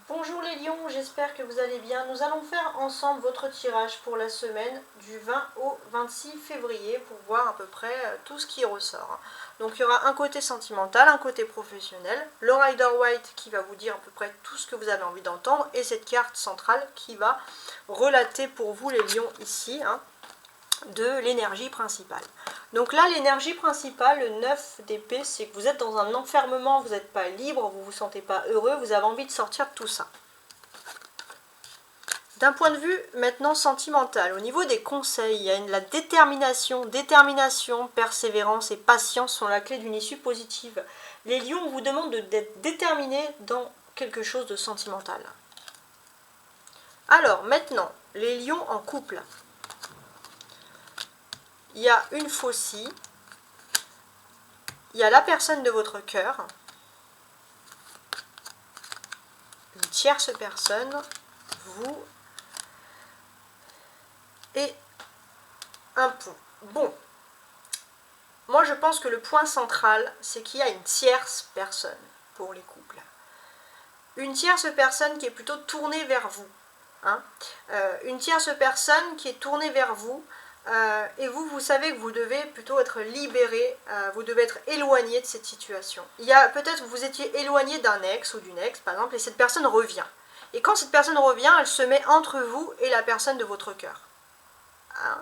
Bonjour les lions, j'espère que vous allez bien. Nous allons faire ensemble votre tirage pour la semaine du 20 au 26 février pour voir à peu près tout ce qui ressort. Donc il y aura un côté sentimental, un côté professionnel, le Rider White qui va vous dire à peu près tout ce que vous avez envie d'entendre et cette carte centrale qui va relater pour vous les lions ici de l'énergie principale. Donc là, l'énergie principale, le 9 d'épée, c'est que vous êtes dans un enfermement, vous n'êtes pas libre, vous ne vous sentez pas heureux, vous avez envie de sortir de tout ça. D'un point de vue maintenant sentimental, au niveau des conseils, il y a la détermination, persévérance et patience sont la clé d'une issue positive. Les lions, on vous demande d'être déterminés dans quelque chose de sentimental. Alors maintenant, les lions en couple. Il y a une faucille, il y a la personne de votre cœur, une tierce personne, vous, et un pont. Bon, moi je pense que le point central, c'est qu'il y a une tierce personne pour les couples. Une tierce personne qui est plutôt tournée vers vous. Une tierce personne qui est tournée vers vous, et vous savez que vous devez plutôt être libéré, vous devez être éloigné de cette situation. Il y a peut-être vous étiez éloigné d'un ex ou d'une ex par exemple, et cette personne revient. Et quand cette personne revient, elle se met entre vous et la personne de votre cœur,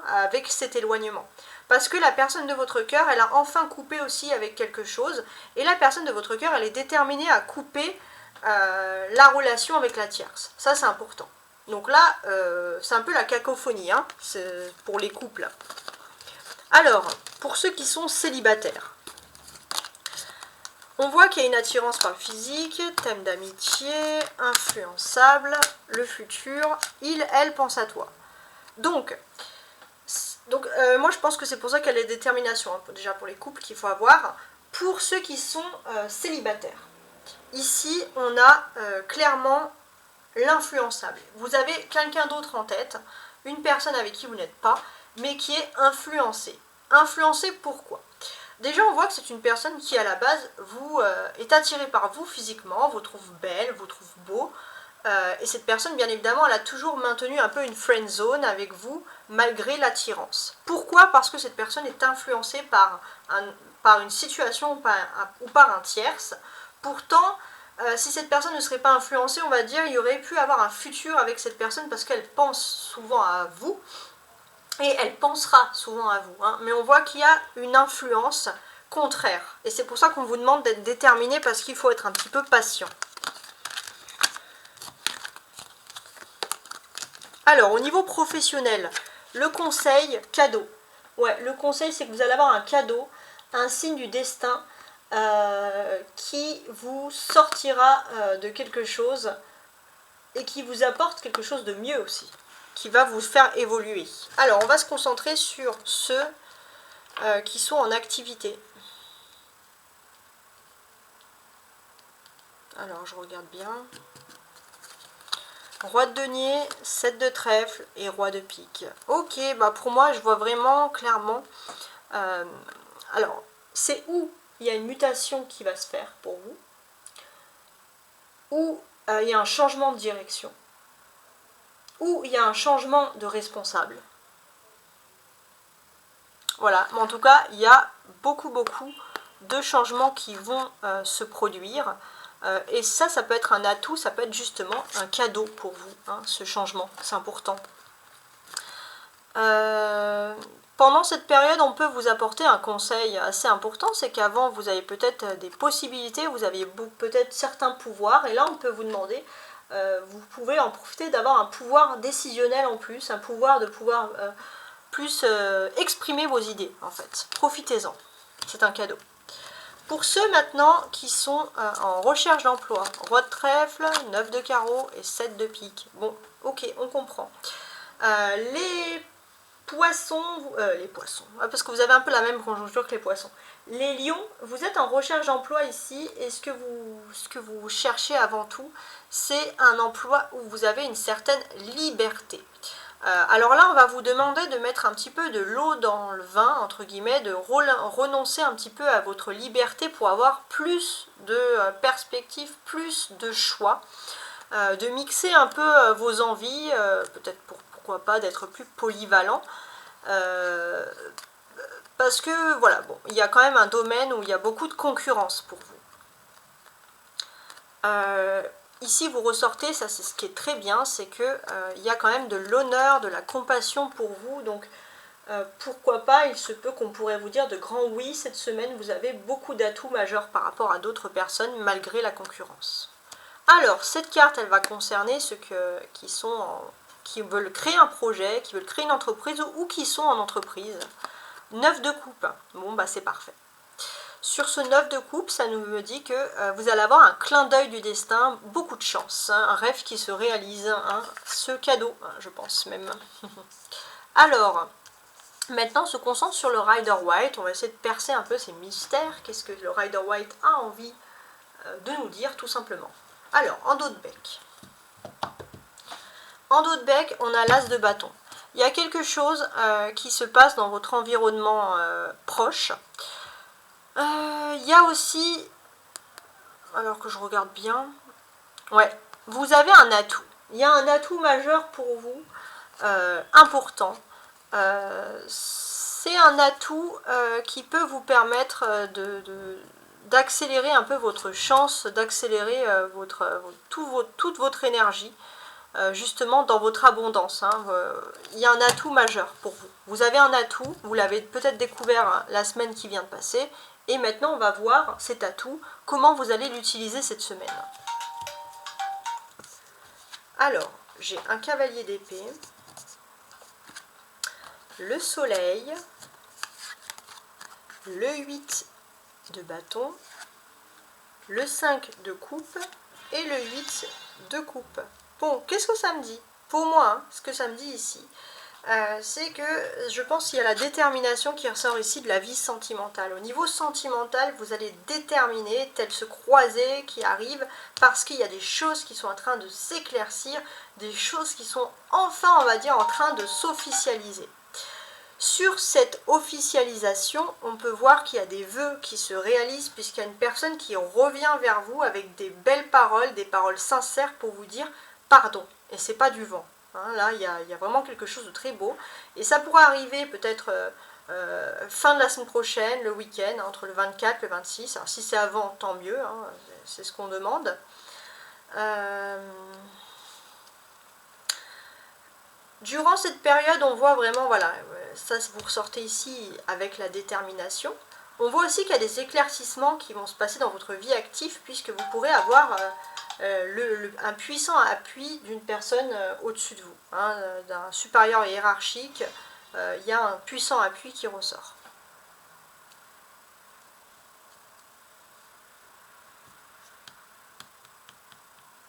avec cet éloignement. Parce que la personne de votre cœur, elle a enfin coupé aussi avec quelque chose, et la personne de votre cœur, elle est déterminée à couper la relation avec la tierce. Ça, c'est important. Donc là, c'est un peu la cacophonie pour les couples. Alors, pour ceux qui sont célibataires, on voit qu'il y a une attirance par le physique, thème d'amitié, influençable, le futur, il, elle pense à toi. Donc moi je pense que c'est pour ça qu'il y a les déterminations, déjà pour les couples qu'il faut avoir. Pour ceux qui sont célibataires, ici on a clairement l'influençable. Vous avez quelqu'un d'autre en tête, une personne avec qui vous n'êtes pas, mais qui est influencée. Influencée pourquoi? Déjà, on voit que c'est une personne qui, à la base, est attirée par vous physiquement, vous trouve belle, vous trouve beau. Et cette personne, bien évidemment, elle a toujours maintenu un peu une friend zone avec vous, malgré l'attirance. Pourquoi? Parce que cette personne est influencée par une situation ou par un tierce. Pourtant, si cette personne ne serait pas influencée, on va dire, il y aurait pu avoir un futur avec cette personne parce qu'elle pense souvent à vous et elle pensera souvent à vous. Mais on voit qu'il y a une influence contraire. Et c'est pour ça qu'on vous demande d'être déterminé parce qu'il faut être un petit peu patient. Alors, au niveau professionnel, le conseil, cadeau. Ouais, le conseil, c'est que vous allez avoir un cadeau, un signe du destin, qui vous sortira de quelque chose et qui vous apporte quelque chose de mieux aussi, qui va vous faire évoluer. Alors, on va se concentrer sur ceux qui sont en activité. Alors, je regarde bien. Roi de denier, 7 de trèfle et roi de pique. Ok, bah pour moi, je vois vraiment clairement. Alors, c'est où il y a une mutation qui va se faire pour vous, où il y a un changement de direction, où il y a un changement de responsable. Voilà, mais en tout cas, il y a beaucoup de changements qui vont se produire. Et ça peut être un atout, ça peut être justement un cadeau pour vous, ce changement, c'est important. Pendant cette période, on peut vous apporter un conseil assez important, c'est qu'avant, vous avez peut-être des possibilités, vous aviez peut-être certains pouvoirs, et là, on peut vous demander, vous pouvez en profiter d'avoir un pouvoir décisionnel en plus, un pouvoir de pouvoir plus exprimer vos idées, en fait. Profitez-en, c'est un cadeau. Pour ceux maintenant qui sont en recherche d'emploi, roi de trèfle, 9 de carreau et 7 de pique. Bon, ok, on comprend. Les poissons, parce que vous avez un peu la même conjoncture que les poissons. Les lions, vous êtes en recherche d'emploi ici, et ce que vous cherchez avant tout, c'est un emploi où vous avez une certaine liberté. Alors là, on va vous demander de mettre un petit peu de l'eau dans le vin, entre guillemets, de renoncer un petit peu à votre liberté pour avoir plus de perspectives, plus de choix. de mixer un peu vos envies, peut-être pourquoi pas d'être plus polyvalent. Parce que voilà, bon, il y a quand même un domaine où il y a beaucoup de concurrence pour vous. Ici vous ressortez, ça c'est ce qui est très bien, c'est que il y a quand même de l'honneur, de la compassion pour vous, donc pourquoi pas, il se peut qu'on pourrait vous dire de grands oui, cette semaine vous avez beaucoup d'atouts majeurs par rapport à d'autres personnes malgré la concurrence. Alors, cette carte, elle va concerner ceux qui veulent créer un projet, qui veulent créer une entreprise ou qui sont en entreprise. 9 de coupe, bon bah c'est parfait. Sur ce 9 de coupe, ça nous dit que vous allez avoir un clin d'œil du destin, beaucoup de chance, hein, un rêve qui se réalise, hein, ce cadeau, je pense même. Alors, maintenant on se concentre sur le Rider White, on va essayer de percer un peu ces mystères, qu'est-ce que le Rider White a envie de nous dire tout simplement. Alors, en dos de bec. En dos de bec, on a l'as de bâton. Il y a quelque chose qui se passe dans votre environnement proche. Il y a aussi, alors que je regarde bien, ouais, vous avez un atout. Il y a un atout majeur pour vous, important. C'est un atout qui peut vous permettre d'accélérer un peu votre chance, d'accélérer toute votre énergie, justement dans votre abondance. Hein. Il y a un atout majeur pour vous. Vous avez un atout, vous l'avez peut-être découvert la semaine qui vient de passer, et maintenant on va voir cet atout, comment vous allez l'utiliser cette semaine. Alors, j'ai un cavalier d'épée, le soleil, le 8 de bâton, le 5 de coupe et le 8 de coupe. Bon, qu'est-ce que ça me dit? Pour moi, hein, ce que ça me dit ici, c'est que je pense qu'il y a la détermination qui ressort ici de la vie sentimentale. Au niveau sentimental, vous allez déterminer, tel ce croisé qui arrive, parce qu'il y a des choses qui sont en train de s'éclaircir, des choses qui sont enfin, on va dire, en train de s'officialiser. Sur cette officialisation, on peut voir qu'il y a des vœux qui se réalisent puisqu'il y a une personne qui revient vers vous avec des belles paroles, des paroles sincères pour vous dire pardon. Et c'est pas du vent. Hein, là, il y a vraiment quelque chose de très beau. Et ça pourra arriver peut-être fin de la semaine prochaine, le week-end, entre le 24 et le 26. Alors si c'est avant, tant mieux, hein, c'est ce qu'on demande. Durant cette période, on voit vraiment, voilà, ça vous ressortez ici avec la détermination. On voit aussi qu'il y a des éclaircissements qui vont se passer dans votre vie active puisque vous pourrez avoir un puissant appui d'une personne au-dessus de vous, hein, d'un supérieur hiérarchique. Il y a un puissant appui qui ressort.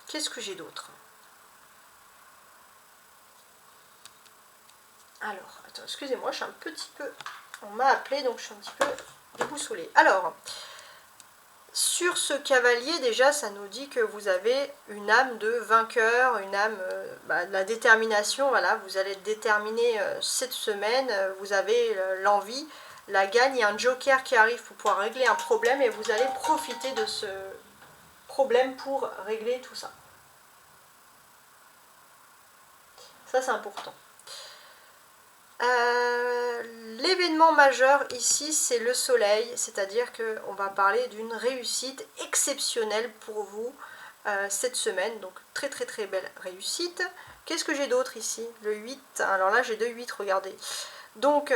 Qu'est-ce que j'ai d'autre ? Alors, attends, excusez-moi, je suis un petit peu... On m'a appelé, donc je suis un petit peu déboussolée. Alors, sur ce cavalier, déjà, ça nous dit que vous avez une âme de vainqueur, une âme de la détermination. Voilà, vous allez être déterminé cette semaine, vous avez l'envie, la gagne. Il y a un joker qui arrive pour pouvoir régler un problème et vous allez profiter de ce problème pour régler tout ça. Ça, c'est important. L'événement majeur ici c'est le soleil, c'est-à-dire qu'on va parler d'une réussite exceptionnelle pour vous cette semaine, donc très très très belle réussite. Qu'est-ce que j'ai d'autre ici? Le 8, alors là j'ai 2 8, regardez. Donc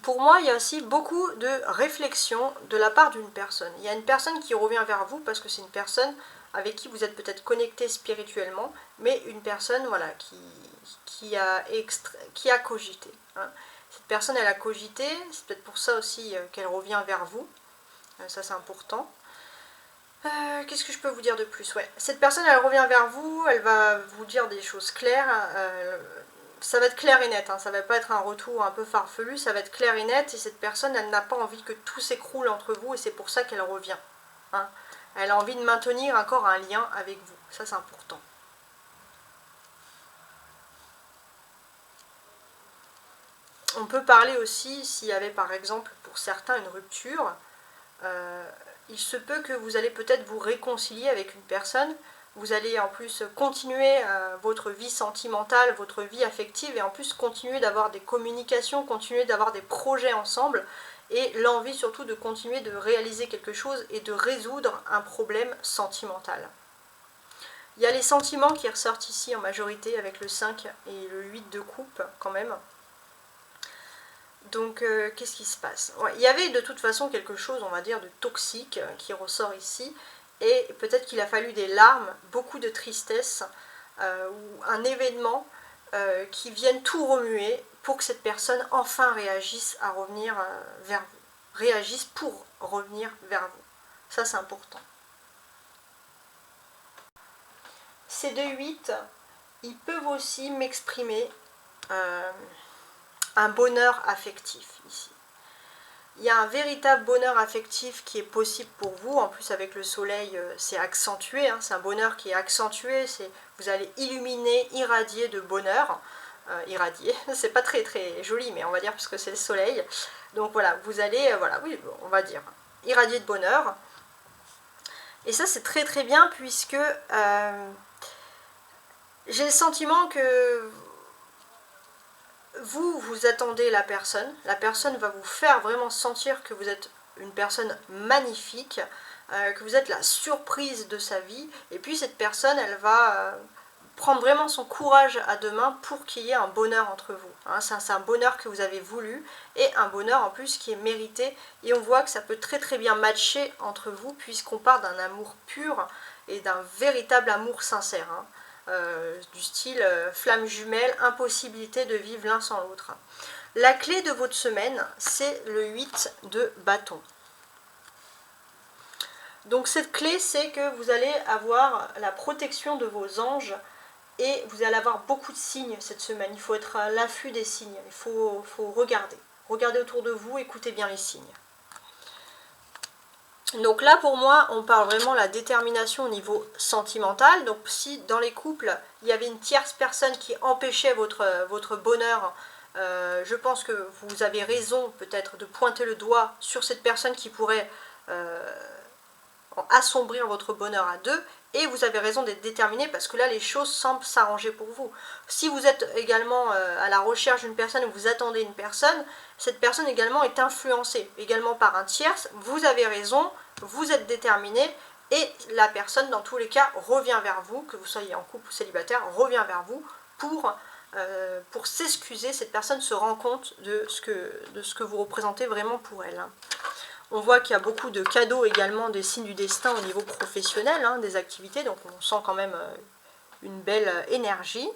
pour moi il y a aussi beaucoup de réflexion de la part d'une personne. Il y a une personne qui revient vers vous parce que c'est une personne avec qui vous êtes peut-être connecté spirituellement, mais une personne voilà, qui a cogité. Hein. Cette personne, elle a cogité, c'est peut-être pour ça aussi qu'elle revient vers vous. Ça, c'est important. Qu'est-ce que je peux vous dire de plus? Ouais. Cette personne, elle revient vers vous, elle va vous dire des choses claires. Ça va être clair et net, hein. Ça ne va pas être un retour un peu farfelu, ça va être clair et net. Et cette personne, elle n'a pas envie que tout s'écroule entre vous et c'est pour ça qu'elle revient. Hein. Elle a envie de maintenir encore un lien avec vous. Ça, c'est important. On peut parler aussi, s'il y avait par exemple pour certains une rupture, il se peut que vous allez peut-être vous réconcilier avec une personne Vous allez en plus continuer votre vie sentimentale, votre vie affective, et en plus continuer d'avoir des communications, continuer d'avoir des projets ensemble, et l'envie surtout de continuer de réaliser quelque chose et de résoudre un problème sentimental. Il y a les sentiments qui ressortent ici en majorité avec le 5 et le 8 de coupe quand même. Donc qu'est-ce qui se passe? Ouais, il y avait de toute façon quelque chose, on va dire, de toxique qui ressort ici. Et peut-être qu'il a fallu des larmes, beaucoup de tristesse, ou un événement qui vienne tout remuer pour que cette personne enfin réagisse à revenir vers vous. Réagisse pour revenir vers vous. Ça, c'est important. Ces deux 8, ils peuvent aussi m'exprimer un bonheur affectif ici. Il y a un véritable bonheur affectif qui est possible pour vous. En plus, avec le soleil, c'est accentué. Hein, c'est un bonheur qui est accentué. Vous allez illuminer, irradier de bonheur. Irradier, c'est pas très très joli, mais on va dire parce que c'est le soleil. Donc voilà, vous allez, voilà, oui, on va dire, irradier de bonheur. Et ça, c'est très très bien puisque j'ai le sentiment que vous attendez la personne va vous faire vraiment sentir que vous êtes une personne magnifique, que vous êtes la surprise de sa vie, et puis cette personne, elle va prendre vraiment son courage à deux mains pour qu'il y ait un bonheur entre vous. Hein, c'est un bonheur que vous avez voulu, et un bonheur en plus qui est mérité, et on voit que ça peut très très bien matcher entre vous, puisqu'on part d'un amour pur, et d'un véritable amour sincère. Hein. Du style flamme jumelle, impossibilité de vivre l'un sans l'autre. La clé de votre semaine, c'est le 8 de bâton. Donc cette clé, c'est que vous allez avoir la protection de vos anges et vous allez avoir beaucoup de signes cette semaine. Il faut être à l'affût des signes, il faut regarder. Regardez autour de vous, écoutez bien les signes. Donc là, pour moi, on parle vraiment de la détermination au niveau sentimental. Donc si dans les couples, il y avait une tierce personne qui empêchait votre bonheur, je pense que vous avez raison peut-être de pointer le doigt sur cette personne qui pourrait assombrir votre bonheur à deux. Et vous avez raison d'être déterminé parce que là, les choses semblent s'arranger pour vous. Si vous êtes également à la recherche d'une personne ou vous attendez une personne, cette personne également est influencée, également par un tierce. Vous avez raison, vous êtes déterminé et la personne, dans tous les cas, revient vers vous, que vous soyez en couple ou célibataire, revient vers vous pour s'excuser. Cette personne se rend compte de ce que vous représentez vraiment pour elle. On voit qu'il y a beaucoup de cadeaux également, des signes du destin au niveau professionnel, hein, des activités, donc on sent quand même une belle énergie.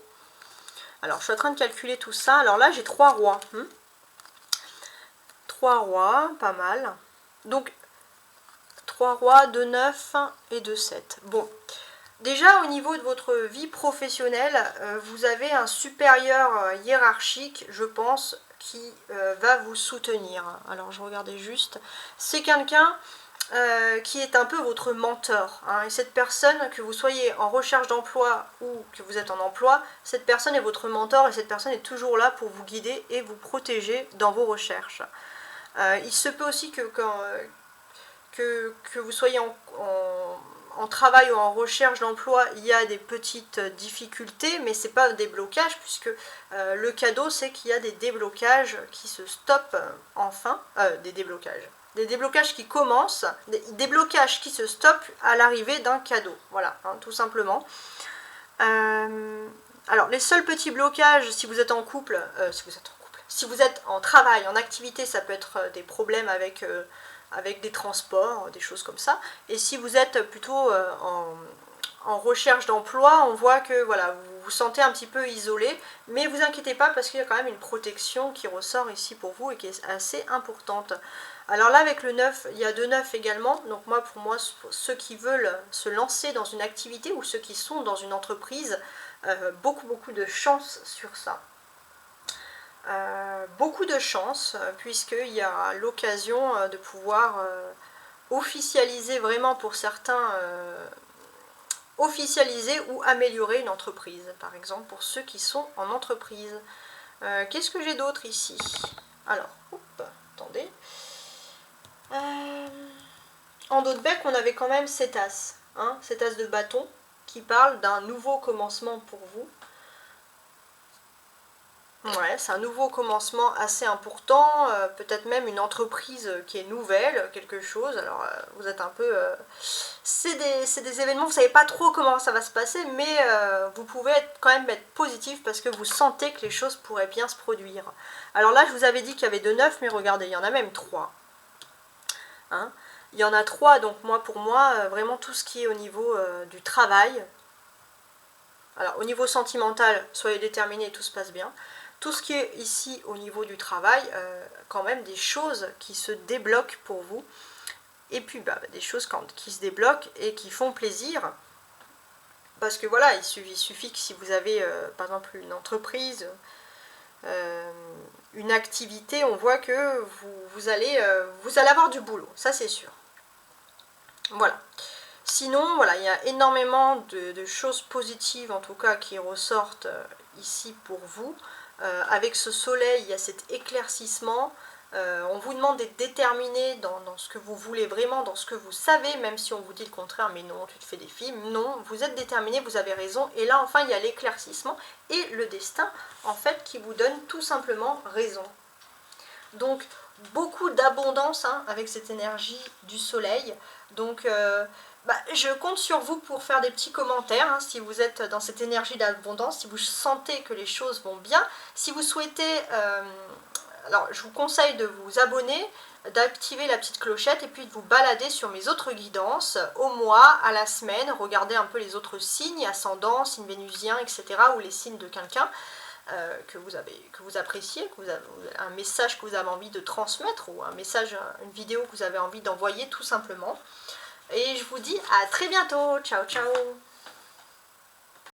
Alors je suis en train de calculer tout ça. Alors là j'ai 3 rois. 3 rois, pas mal. Donc 3 rois, 2 9 et 2 7. Bon, déjà au niveau de votre vie professionnelle, vous avez un supérieur hiérarchique, je pense, qui va vous soutenir. Alors je regardais juste, c'est quelqu'un qui est un peu votre mentor. Hein, et cette personne, que vous soyez en recherche d'emploi ou que vous êtes en emploi, cette personne est votre mentor et cette personne est toujours là pour vous guider et vous protéger dans vos recherches. Il se peut aussi que vous soyez en travail ou en recherche d'emploi, il y a des petites difficultés, mais ce n'est pas des blocages, puisque le cadeau, c'est qu'il y a des déblocages qui se stoppent enfin, des déblocages qui commencent, des déblocages qui se stoppent à l'arrivée d'un cadeau, voilà, hein, tout simplement. Alors, les seuls petits blocages, si vous êtes en couple, si vous êtes en travail, en activité, ça peut être des problèmes avec des transports, des choses comme ça. Et si vous êtes plutôt en recherche d'emploi, on voit que voilà, vous vous sentez un petit peu isolé, mais vous inquiétez pas parce qu'il y a quand même une protection qui ressort ici pour vous et qui est assez importante. Alors là avec le 9, il y a 2 9 également, donc pour moi, ceux qui veulent se lancer dans une activité ou ceux qui sont dans une entreprise, beaucoup de chance sur ça. Beaucoup de chance puisqu'il y a l'occasion de pouvoir officialiser vraiment pour certains, officialiser ou améliorer une entreprise, par exemple pour ceux qui sont en entreprise. Qu'est-ce que j'ai d'autre ici? Alors, attendez. En dos de bec, on avait quand même cet as, hein, cet as de bâton. qui parle d'un nouveau commencement pour vous. Ouais, c'est un nouveau commencement assez important, peut-être même une entreprise qui est nouvelle, quelque chose. Alors vous êtes un peu... c'est des événements, vous ne savez pas trop comment ça va se passer, mais vous pouvez quand même être positif parce que vous sentez que les choses pourraient bien se produire. Alors là, je vous avais dit qu'il y avait de 9, mais regardez, il y en a même 3. Hein, il y en a 3, donc pour moi, vraiment tout ce qui est au niveau du travail. Alors au niveau sentimental, soyez déterminés, tout se passe bien. Tout ce qui est ici au niveau du travail, quand même des choses qui se débloquent pour vous. Et puis des choses qui se débloquent et qui font plaisir. Parce que voilà, il suffit que si vous avez par exemple une entreprise, une activité, on voit que vous allez avoir du boulot, ça c'est sûr. Voilà. Sinon, voilà, il y a énormément de choses positives en tout cas qui ressortent ici pour vous. Avec ce soleil, il y a cet éclaircissement. On vous demande d'être déterminé dans ce que vous voulez vraiment, dans ce que vous savez, même si on vous dit le contraire, mais non, tu te fais des films. Non, vous êtes déterminé, vous avez raison. Et là, enfin, il y a l'éclaircissement et le destin, en fait, qui vous donne tout simplement raison. Donc, beaucoup d'abondance avec cette énergie du soleil. Donc, je compte sur vous pour faire des petits commentaires, si vous êtes dans cette énergie d'abondance, si vous sentez que les choses vont bien. Si vous souhaitez, alors je vous conseille de vous abonner, d'activer la petite clochette et puis de vous balader sur mes autres guidances au mois, à la semaine, regardez un peu les autres signes, ascendant, signe vénusien, etc. ou les signes de quelqu'un que vous appréciez, un message que vous avez envie de transmettre ou un message, une vidéo que vous avez envie d'envoyer tout simplement. Et je vous dis à très bientôt. Ciao, ciao.